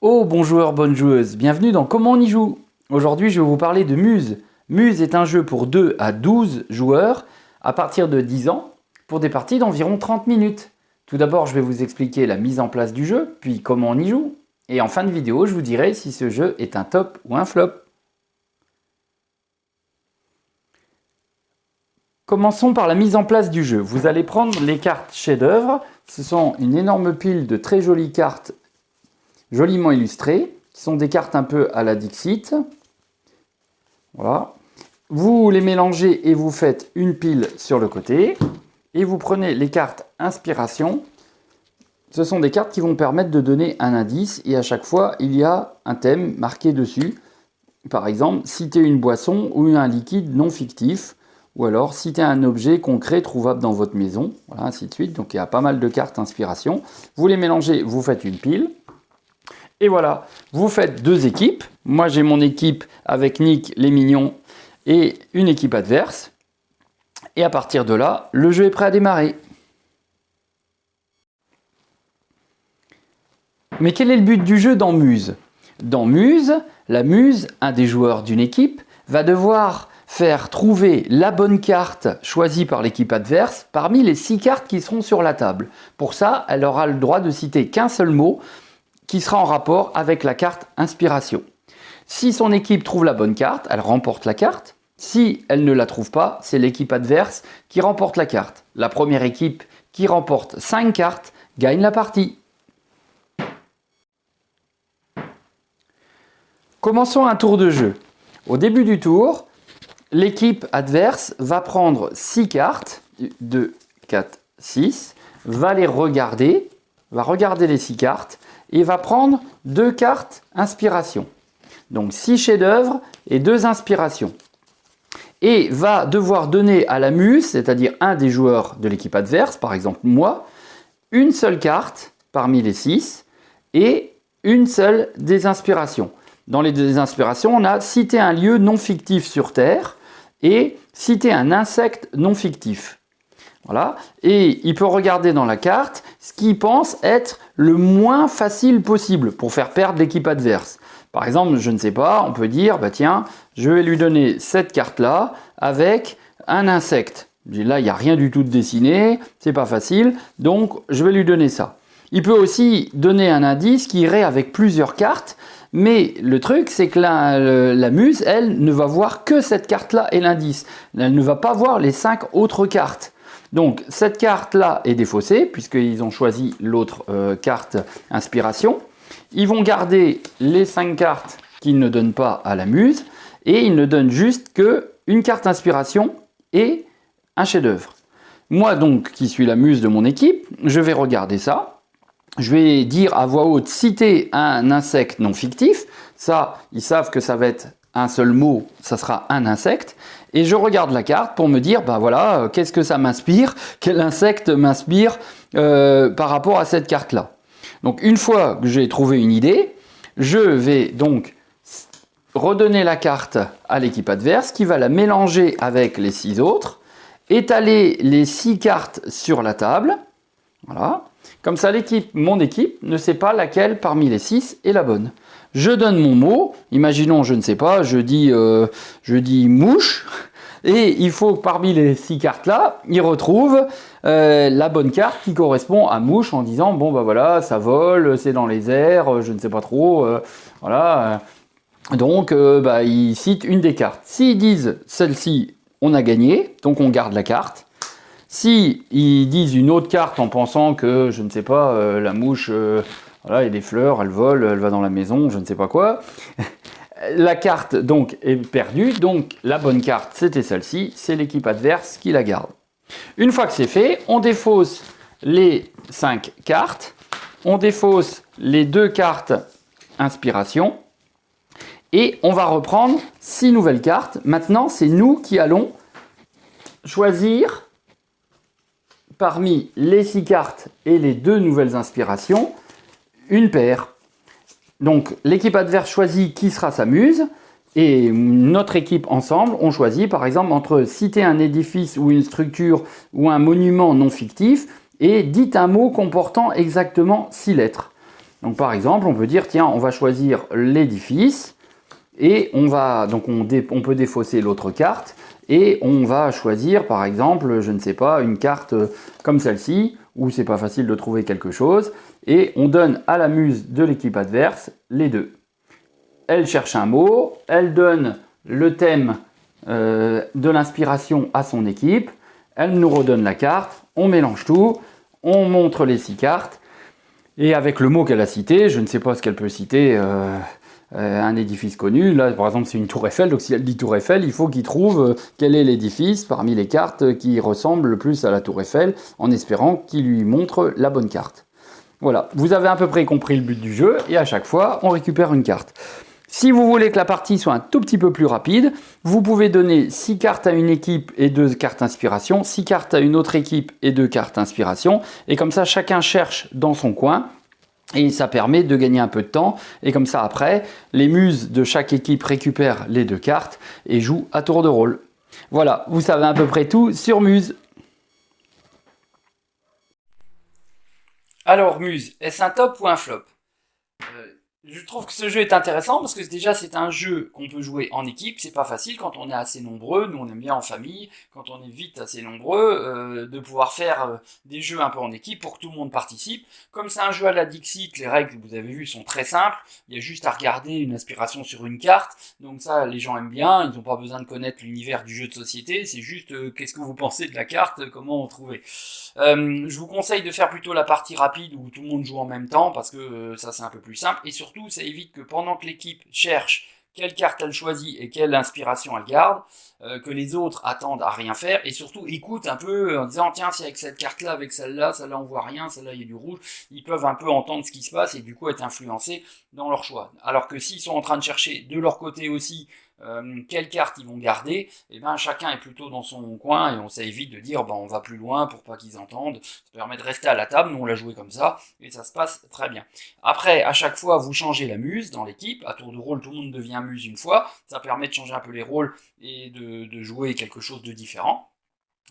Oh bon joueur, bonne joueuse, bienvenue dans Comment on y joue. Aujourd'hui je vais vous parler de Muse. Muse est un jeu pour 2 à 12 joueurs à partir de 10 ans pour des parties d'environ 30 minutes. Tout d'abord je vais vous expliquer la mise en place du jeu, puis comment on y joue. Et en fin de vidéo je vous dirai si ce jeu est un top ou un flop. Commençons par la mise en place du jeu. Vous allez prendre les cartes chef-d'œuvre. Ce sont une énorme pile de très jolies cartes joliment illustrées, qui sont des cartes un peu à la Dixit. Voilà. Vous les mélangez et vous faites une pile sur le côté. Et vous prenez les cartes inspiration. Ce sont des cartes qui vont permettre de donner un indice. Et à chaque fois, il y a un thème marqué dessus. Par exemple, citer une boisson ou un liquide non fictif. Ou alors citer un objet concret trouvable dans votre maison. Voilà, ainsi de suite. Donc il y a pas mal de cartes inspiration. Vous les mélangez, vous faites une pile. Et voilà, vous faites deux équipes. Moi, j'ai mon équipe avec Nick, les mignons, et une équipe adverse. Et à partir de là, le jeu est prêt à démarrer. Mais quel est le but du jeu dans Muse? Dans Muse, la muse, un des joueurs d'une équipe, va devoir faire trouver la bonne carte choisie par l'équipe adverse parmi les 6 cartes qui seront sur la table. Pour ça, elle aura le droit de citer qu'un seul mot qui sera en rapport avec la carte inspiration. Si son équipe trouve la bonne carte, elle remporte la carte. Si elle ne la trouve pas, c'est l'équipe adverse qui remporte la carte. La première équipe qui remporte 5 cartes gagne la partie. Commençons un tour de jeu. Au début du tour, l'équipe adverse va prendre 6 cartes, 2, 4, 6, va les regarder, va regarder les 6 cartes, et va prendre 2 cartes inspiration. Donc 6 chefs-d'œuvre et 2 inspirations. Et va devoir donner à la muse, c'est-à-dire un des joueurs de l'équipe adverse, par exemple moi, une seule carte parmi les 6 et une seule des inspirations. Dans les deux inspirations, on a cité un lieu non fictif sur Terre et cité un insecte non fictif. Voilà. Et il peut regarder dans la carte ce qu'il pense être le moins facile possible pour faire perdre l'équipe adverse. Par exemple, je ne sais pas, on peut dire, bah tiens, je vais lui donner cette carte-là avec un insecte. Là, il n'y a rien du tout de dessiné, c'est pas facile, donc je vais lui donner ça. Il peut aussi donner un indice qui irait avec plusieurs cartes, mais le truc, c'est que la muse, elle, ne va voir que cette carte-là et l'indice. Elle ne va pas voir les 5 autres cartes. Donc cette carte-là est défaussée, puisqu'ils ont choisi l'autre carte inspiration. Ils vont garder les 5 cartes qu'ils ne donnent pas à la muse, et ils ne donnent juste qu'une carte inspiration et un chef-d'œuvre. Moi donc, qui suis la muse de mon équipe, je vais regarder ça. Je vais dire à voix haute, citer un insecte non fictif. Ça, ils savent que ça va être un seul mot, ça sera un insecte. Et je regarde la carte pour me dire, ben voilà, qu'est-ce que ça m'inspire? Quel insecte m'inspire par rapport à cette carte-là? Donc une fois que j'ai trouvé une idée, je vais donc redonner la carte à l'équipe adverse qui va la mélanger avec les 6 autres, étaler les 6 cartes sur la table. Voilà. Comme ça, mon équipe ne sait pas laquelle parmi les 6 est la bonne. Je donne mon mot, imaginons, je ne sais pas, je dis mouche, et il faut que parmi les 6 cartes là, il retrouve la bonne carte qui correspond à mouche en disant, bon bah voilà, ça vole, c'est dans les airs, je ne sais pas trop, voilà. Donc il cite une des cartes. S'ils disent celle-ci, on a gagné, donc on garde la carte. Si ils disent une autre carte en pensant que, je ne sais pas, la mouche, voilà, il y a des fleurs, elle vole, elle va dans la maison, je ne sais pas quoi. La carte donc est perdue, donc la bonne carte c'était celle-ci, c'est l'équipe adverse qui la garde. Une fois que c'est fait, on défausse les 5 cartes, on défausse les 2 cartes inspiration et on va reprendre 6 nouvelles cartes. Maintenant, c'est nous qui allons choisir parmi les 6 cartes et les 2 nouvelles inspirations, une paire. Donc l'équipe adverse choisit qui sera sa muse et notre équipe ensemble, on choisit par exemple entre citer un édifice ou une structure ou un monument non fictif et dites un mot comportant exactement 6 lettres. Donc par exemple, on peut dire, tiens, on va choisir l'édifice, et on peut défausser l'autre carte, et on va choisir, par exemple, je ne sais pas, une carte comme celle-ci, où c'est pas facile de trouver quelque chose, et on donne à la muse de l'équipe adverse les deux. Elle cherche un mot, elle donne le thème de l'inspiration à son équipe, elle nous redonne la carte, on mélange tout, on montre les 6 cartes, et avec le mot qu'elle a cité, je ne sais pas ce qu'elle peut citer, un édifice connu, là par exemple c'est une tour Eiffel, donc si elle dit tour Eiffel, il faut qu'il trouve quel est l'édifice parmi les cartes qui ressemble le plus à la tour Eiffel, en espérant qu'il lui montre la bonne carte. Voilà, vous avez à peu près compris le but du jeu, et à chaque fois on récupère une carte. Si vous voulez que la partie soit un tout petit peu plus rapide, vous pouvez donner 6 cartes à une équipe et 2 cartes inspiration, 6 cartes à une autre équipe et 2 cartes inspiration, et comme ça chacun cherche dans son coin, et ça permet de gagner un peu de temps, et comme ça après, les muses de chaque équipe récupèrent les 2 cartes et jouent à tour de rôle. Voilà, vous savez à peu près tout sur Muse. Alors Muse, est-ce un top ou un flop ? Je trouve que ce jeu est intéressant parce que déjà c'est un jeu qu'on peut jouer en équipe, c'est pas facile quand on est assez nombreux, nous on aime bien en famille, quand on est vite assez nombreux, de pouvoir faire des jeux un peu en équipe pour que tout le monde participe. Comme c'est un jeu à la Dixit, les règles que vous avez vues sont très simples, il y a juste à regarder une inspiration sur une carte, donc ça les gens aiment bien, ils n'ont pas besoin de connaître l'univers du jeu de société, c'est juste qu'est-ce que vous pensez de la carte, comment on trouver. Je vous conseille de faire plutôt la partie rapide où tout le monde joue en même temps parce que ça c'est un peu plus simple, et surtout ça évite que pendant que l'équipe cherche quelle carte elle choisit et quelle inspiration elle garde, que les autres attendent à rien faire, et surtout écoutent un peu en disant tiens si avec cette carte là, avec celle-là on voit rien, celle-là il y a du rouge, ils peuvent un peu entendre ce qui se passe et du coup être influencés dans leur choix. Alors que s'ils sont en train de chercher de leur côté aussi quelle carte ils vont garder, et ben chacun est plutôt dans son coin, et ça évite de dire on va plus loin pour pas qu'ils entendent, ça permet de rester à la table, nous on l'a joué comme ça, et ça se passe très bien. Après, à chaque fois, vous changez la muse dans l'équipe, à tour de rôle, tout le monde devient muse une fois, ça permet de changer un peu les rôles et de jouer quelque chose de différent.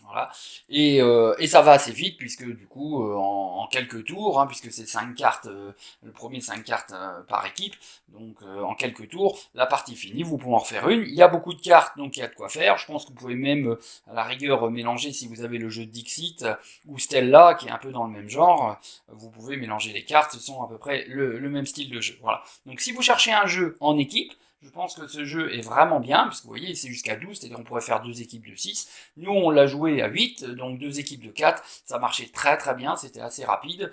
Voilà. Et ça va assez vite puisque du coup en quelques tours, puisque c'est 5 cartes, le premier 5 cartes par équipe, donc en quelques tours, la partie finie, vous pouvez en refaire une. Il y a beaucoup de cartes, donc il y a de quoi faire. Je pense que vous pouvez même à la rigueur mélanger si vous avez le jeu de Dixit ou Stella qui est un peu dans le même genre, vous pouvez mélanger les cartes, ce sont à peu près le même style de jeu. Voilà. Donc si vous cherchez un jeu en équipe, je pense que ce jeu est vraiment bien, parce que vous voyez, c'est jusqu'à 12, c'est-à-dire on pourrait faire 2 équipes de 6. Nous, on l'a joué à 8, donc 2 équipes de 4. Ça marchait très très bien, c'était assez rapide,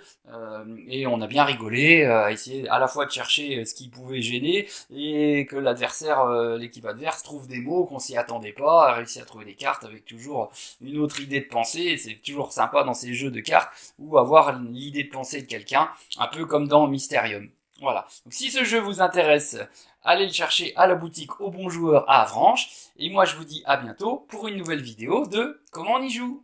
et on a bien rigolé, à essayer à la fois de chercher ce qui pouvait gêner, et que l'adversaire, l'équipe adverse, trouve des mots qu'on s'y attendait pas, a réussi à trouver des cartes avec toujours une autre idée de pensée. C'est toujours sympa dans ces jeux de cartes, ou avoir l'idée de pensée de quelqu'un, un peu comme dans Mysterium. Voilà. Donc si ce jeu vous intéresse, allez le chercher à la boutique Au Bon Joueur à Avranches. Et moi je vous dis à bientôt pour une nouvelle vidéo de Comment on y joue.